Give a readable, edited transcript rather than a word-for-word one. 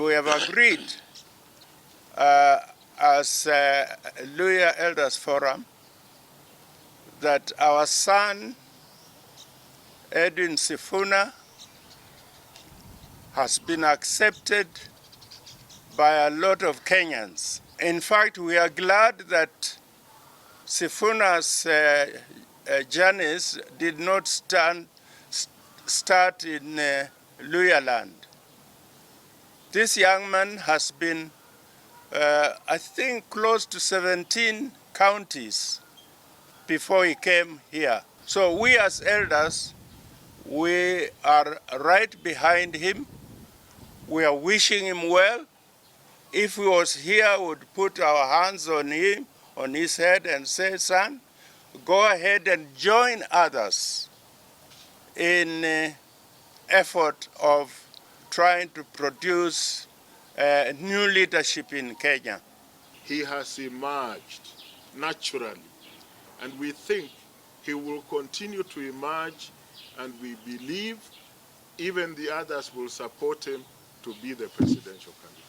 we have agreed as Luhya Elders Forum that our son, Edwin Sifuna, has been accepted by a lot of Kenyans. In fact, we are glad that Sifuna's journeys did not start in Luhya land. This young man has been, I think, close to 17 counties before he came here. So we as elders, we are right behind him. We are wishing him well. If he was here, we would put our hands on him, on his head, and say, son, go ahead and join others in effort of trying to produce new leadership in Kenya. He has emerged naturally, and we think he will continue to emerge, and we believe even the others will support him to be the presidential candidate.